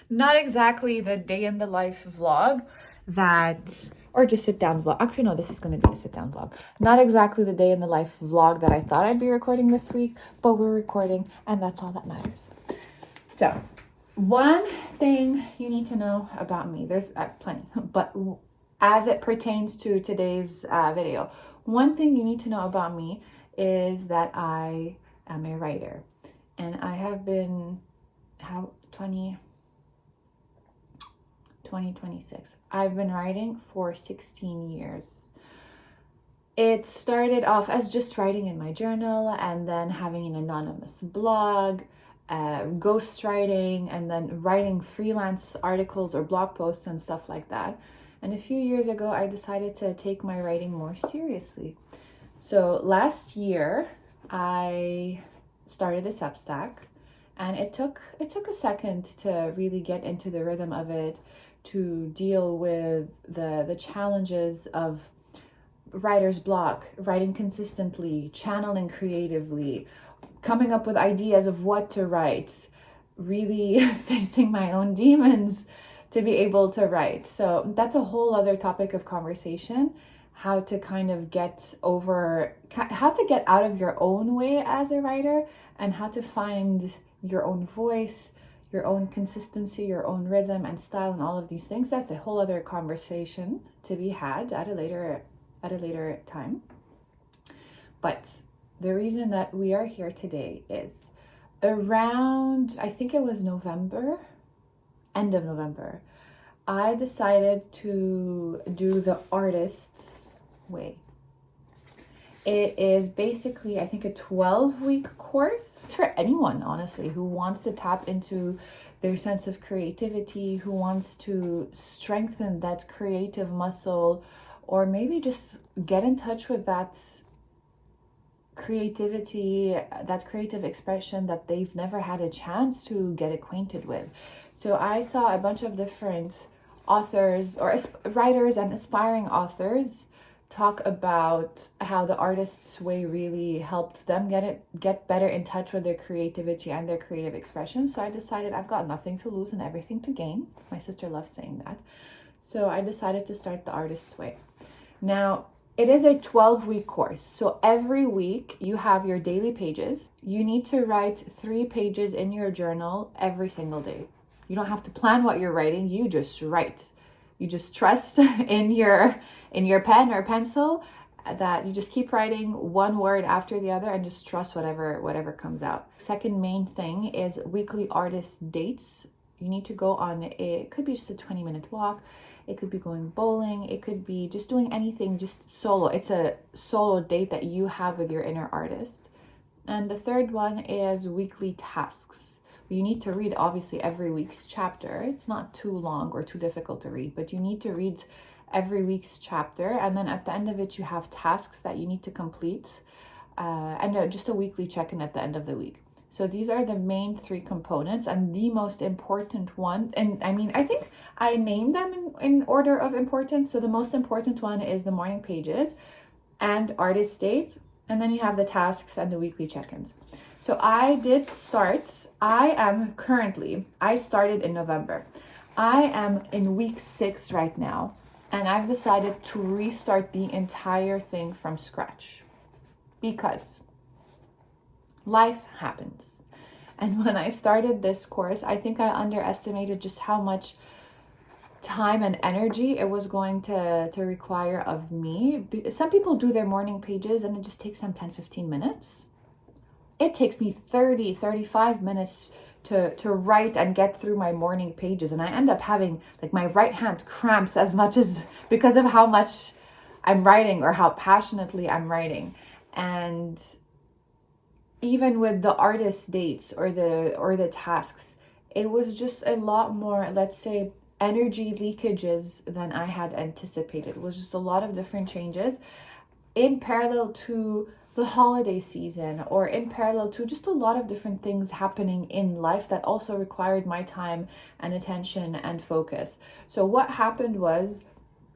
Not exactly the day in the life vlog that, or just sit down vlog. Actually, no, this is going to be a sit down vlog. Not exactly the day in the life vlog that I thought I'd be recording this week, but we're recording and that's all that matters. So, one thing you need to know about me, there's plenty, but as it pertains to today's video, one thing you need to know about me is that I am a writer, and I have been 2026. I've been writing for 16 years. It started off as just writing in my journal and then having an anonymous blog, ghostwriting, and then writing freelance articles or blog posts and stuff like that. And a few years ago, I decided to take my writing more seriously. So last year, I started a Substack, and it took a second to really get into the rhythm of it, to deal with the challenges of writer's block, writing consistently, channeling creatively, coming up with ideas of what to write, really facing my own demons to be able to write. So that's a whole other topic of conversation, how to kind of how to get out of your own way as a writer, and how to find your own voice, your own consistency, your own rhythm and style, and all of these things. That's a whole other conversation to be had at a later time. But the reason that we are here today is around, I think it was November, end of November, I decided to do the artist's way. It is basically, I think, a 12-week course. It's for anyone, honestly, who wants to tap into their sense of creativity, who wants to strengthen that creative muscle, or maybe just get in touch with that creativity, that creative expression that they've never had a chance to get acquainted with. So I saw a bunch of different authors or writers and aspiring authors talk about how the artist's way really helped them get better in touch with their creativity and their creative expression. So I decided I've got nothing to lose and everything to gain. My sister loves saying that. So I decided to start the artist's way. Now, it is a 12-week course. So every week you have your daily pages. You need to write 3 pages in your journal every single day. You don't have to plan what you're writing. You just write. You just trust in your pen or pencil that you just keep writing one word after the other and just trust whatever comes out. Second main thing is weekly artist dates. You need to go on, it could be just a 20-minute walk. It could be going bowling. It could be just doing anything, just solo. It's a solo date that you have with your inner artist. And the third one is weekly tasks. You need to read, obviously, every week's chapter. It's not too long or too difficult to read, but you need to read every week's chapter. And then at the end of it, you have tasks that you need to complete, and just a weekly check-in at the end of the week. So these are the main 3 components, and the most important one, and I mean, I think I named them in order of importance. So the most important one is the morning pages and artist date, and then you have the tasks and the weekly check-ins. So I started in November. I am in week 6 right now, and I've decided to restart the entire thing from scratch because life happens. And when I started this course, I think I underestimated just how much time and energy it was going to require of me. Some people do their morning pages and it just takes them 10-15 minutes. It takes me 30-35 minutes to write and get through my morning pages, and I end up having like my right hand cramps as much as because of how much I'm writing or how passionately I'm writing. And even with the artist dates or the tasks, it was just a lot more, let's say, energy leakages than I had anticipated. It was just a lot of different changes in parallel to the holiday season, or in parallel to just a lot of different things happening in life that also required my time and attention and focus. So what happened was,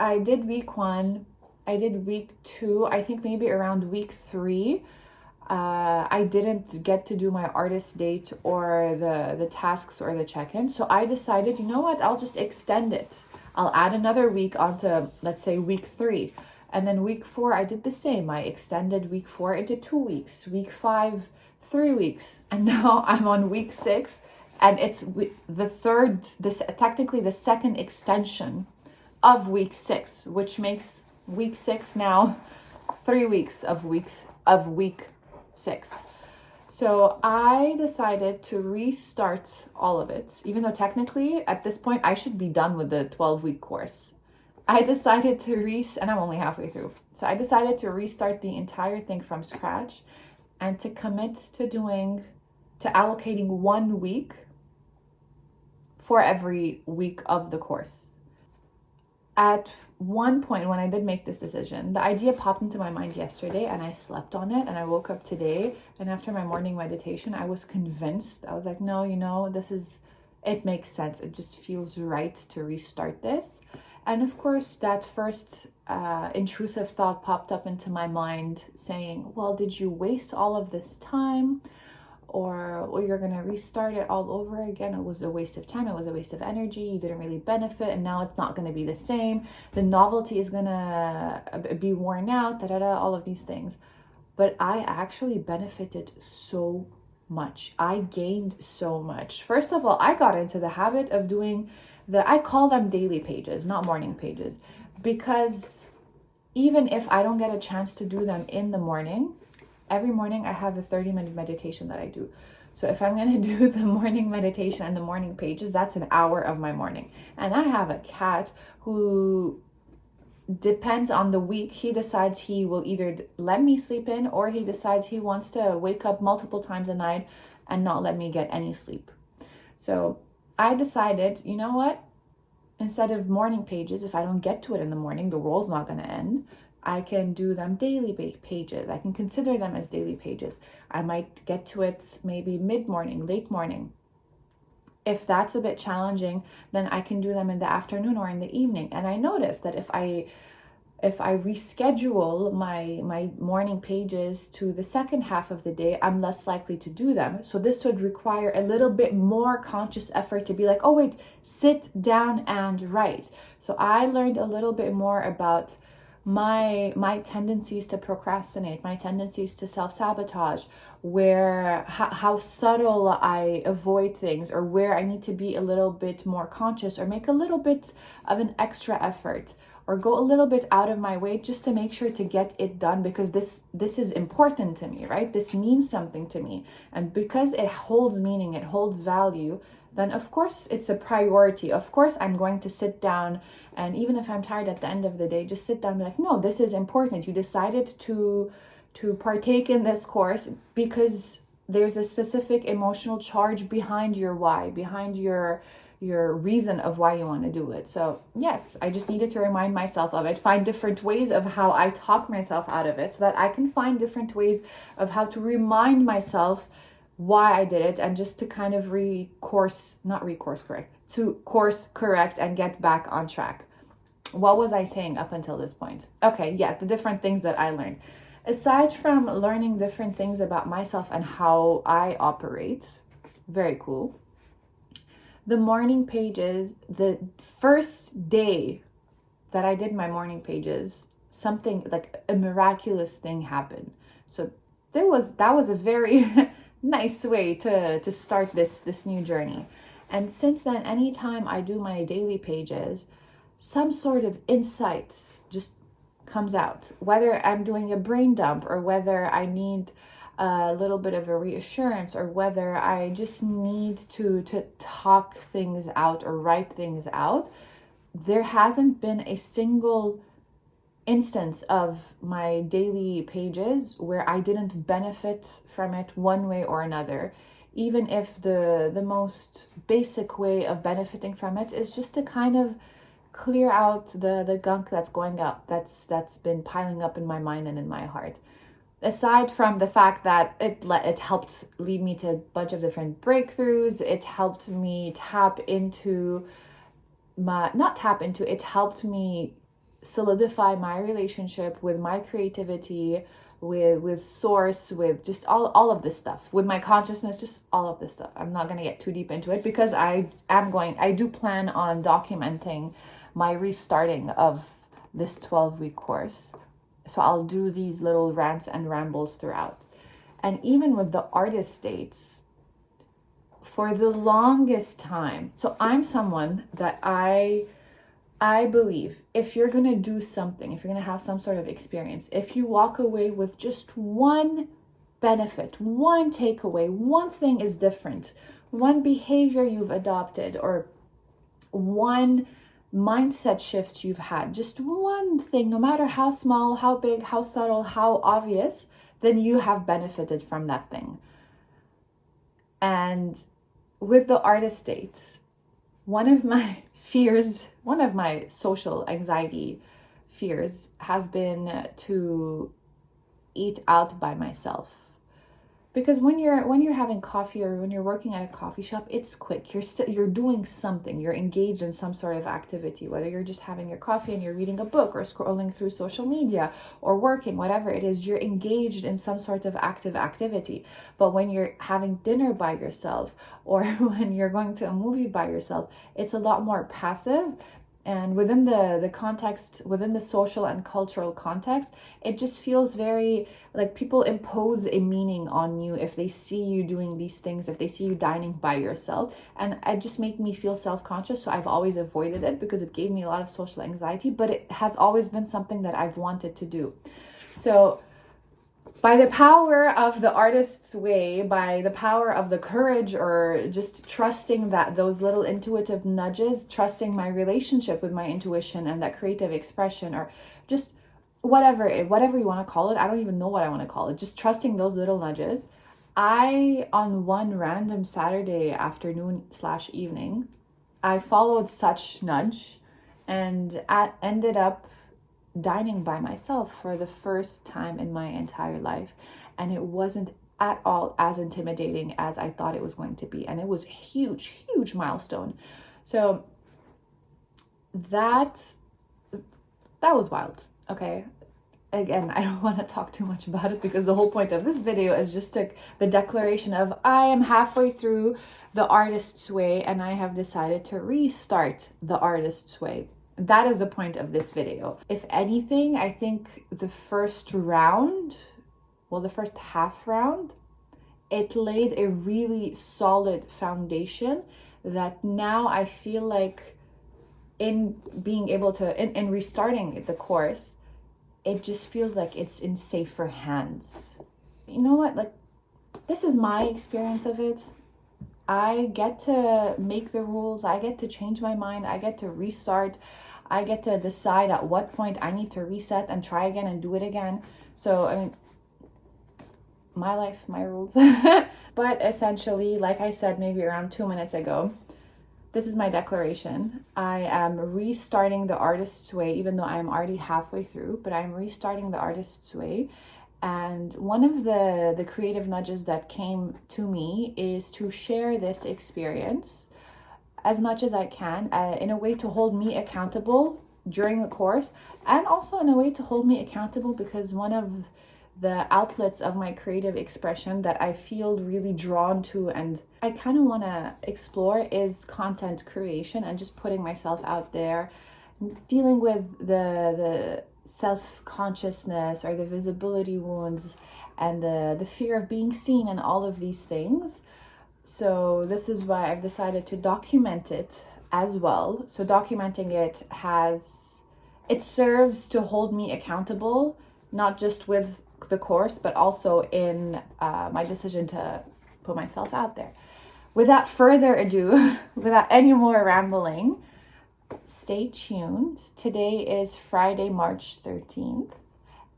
I did week 1, I did week 2, I think maybe around week 3, I didn't get to do my artist date or the tasks or the check-in. So I decided, you know what, I'll just extend it. I'll add another week onto, let's say, week 3. And then week 4, I did the same. I extended week 4 into 2 weeks. Week 5, 3 weeks. And now I'm on week 6. And it's technically the second extension of week 6, which makes week 6 now 3 weeks of week 6. So I decided to restart all of it, even though technically at this point I should be done with the 12-week course. I decided to and I'm only halfway through. So I decided to restart the entire thing from scratch and to commit to allocating 1 week for every week of the course. At one point when I did make this decision, the idea popped into my mind yesterday and I slept on it, and I woke up today, and after my morning meditation, I was convinced. I was like, no, it makes sense. It just feels right to restart this. And of course, that first intrusive thought popped up into my mind saying, well, did you waste all of this time? Or you're going to restart it all over again. It was a waste of time. It was a waste of energy. You didn't really benefit, and now it's not going to be the same. The novelty is going to be worn out, all of these things. But I actually benefited so much. I gained so much. First of all, I got into the habit of doing I call them daily pages, not morning pages, because even if I don't get a chance to do them in the morning, every morning I have a 30-minute meditation that I do. So if I'm going to do the morning meditation and the morning pages, that's an hour of my morning. And I have a cat who depends on the week. He decides he will either let me sleep in, or he decides he wants to wake up multiple times a night and not let me get any sleep. So I decided, you know what? Instead of morning pages, if I don't get to it in the morning, the world's not going to end. I can do them daily pages. I can consider them as daily pages. I might get to it maybe mid-morning, late morning. If that's a bit challenging, then I can do them in the afternoon or in the evening. And I noticed that if I reschedule my morning pages to the second half of the day, I'm less likely to do them. So this would require a little bit more conscious effort to be like, oh wait, sit down and write. So I learned a little bit more about my tendencies to procrastinate, my tendencies to self-sabotage, how subtle I avoid things, or where I need to be a little bit more conscious or make a little bit of an extra effort or go a little bit out of my way just to make sure to get it done, because this is important to me, right? This means something to me. And because it holds meaning, it holds value, then of course it's a priority. Of course I'm going to sit down, and even if I'm tired at the end of the day, just sit down and be like, no, this is important. You decided to partake in this course because there's a specific emotional charge behind your why, behind your reason of why you want to do it. So yes, I just needed to remind myself of it, find different ways of how I talk myself out of it so that I can find different ways of how to remind myself why I did it, and just to kind of course correct and get back on track. What was I saying up until this point? Okay, yeah, the different things that I learned. Aside from learning different things about myself and how I operate, very cool. The morning pages, the first day that I did my morning pages, something like a miraculous thing happened. So that was a very nice way to start this new journey. And since then, anytime I do my daily pages, some sort of insights just comes out, whether I'm doing a brain dump or whether I need a little bit of a reassurance, or whether I just need to talk things out or write things out. There hasn't been a single instance of my daily pages where I didn't benefit from it one way or another, even if the most basic way of benefiting from it is just to kind of clear out the gunk that's going up, that's been piling up in my mind and in my heart. Aside from the fact that it helped lead me to a bunch of different breakthroughs, it helped me it helped me solidify my relationship with my creativity, with source, with just all of this stuff, with my consciousness, just all of this stuff. I'm not going to get too deep into it because I do plan on documenting my restarting of this 12-week course. So I'll do these little rants and rambles throughout. And even with the artist states, for the longest time, so I'm someone that I believe if you're going to do something, if you're going to have some sort of experience, if you walk away with just one benefit, one takeaway, one thing is different, one behavior you've adopted, or one mindset shift you've had, just one thing, no matter how small, how big, how subtle, how obvious, then you have benefited from that thing. And with the artist state, one of my fears, one of my social anxiety fears has been to eat out by myself. Because when you're having coffee or when you're working at a coffee shop, it's quick. You're doing something. You're engaged in some sort of activity, whether you're just having your coffee and you're reading a book or scrolling through social media or working, whatever it is, you're engaged in some sort of active activity. But when you're having dinner by yourself or when you're going to a movie by yourself, it's a lot more passive. And within the context, within the social and cultural context, it just feels very like people impose a meaning on you if they see you doing these things, if they see you dining by yourself. And it just made me feel self-conscious. So I've always avoided it because it gave me a lot of social anxiety, but it has always been something that I've wanted to do. So by the power of the artist's way, by the power of the courage, or just trusting that those little intuitive nudges, trusting my relationship with my intuition and that creative expression, or just whatever you want to call it, I don't even know what I want to call it, just trusting those little nudges, I, on one random Saturday afternoon/evening, I followed such nudge and ended up dining by myself for the first time in my entire life. And it wasn't at all as intimidating as I thought it was going to be. And it was a huge milestone. So that was wild. Okay. Again, I don't want to talk too much about it because the whole point of this video is just the declaration of I am halfway through the artist's way and I have decided to restart the artist's way. That is the point of this video. If anything, I think the first half round, it laid a really solid foundation that now I feel like in being able to, in restarting the course, it just feels like it's in safer hands. You know what? Like, this is my experience of it. I get to make the rules. I get to change my mind. I get to restart. I get to decide at what point I need to reset and try again and do it again. So, I mean, my life, my rules. But essentially, like I said, maybe around 2 minutes ago, this is my declaration. I am restarting the artist's way, even though I'm already halfway through, but I'm restarting the artist's way. And one of the creative nudges that came to me is to share this experience as much as I can in a way to hold me accountable during the course, and also in a way to hold me accountable because one of the outlets of my creative expression that I feel really drawn to and I kind of want to explore is content creation and just putting myself out there, dealing with the self-consciousness or the visibility wounds and the fear of being seen and all of these things. So this is why I've decided to document it as well. So documenting it serves to hold me accountable, not just with the course, but also in my decision to put myself out there. Without further ado, without any more rambling, stay tuned. Today is Friday, March 13th,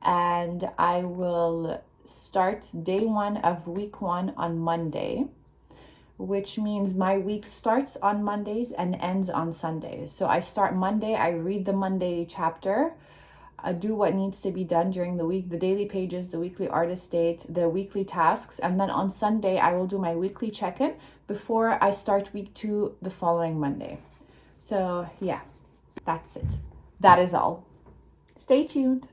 and I will start day 1 of week 1 on Monday, which means my week starts on Mondays and ends on Sundays. So I start Monday, I read the Monday chapter, I do what needs to be done during the week, the daily pages, the weekly artist date, the weekly tasks, and then on Sunday I will do my weekly check-in before I start week 2 the following Monday. So yeah, that's it. That is all. Stay tuned.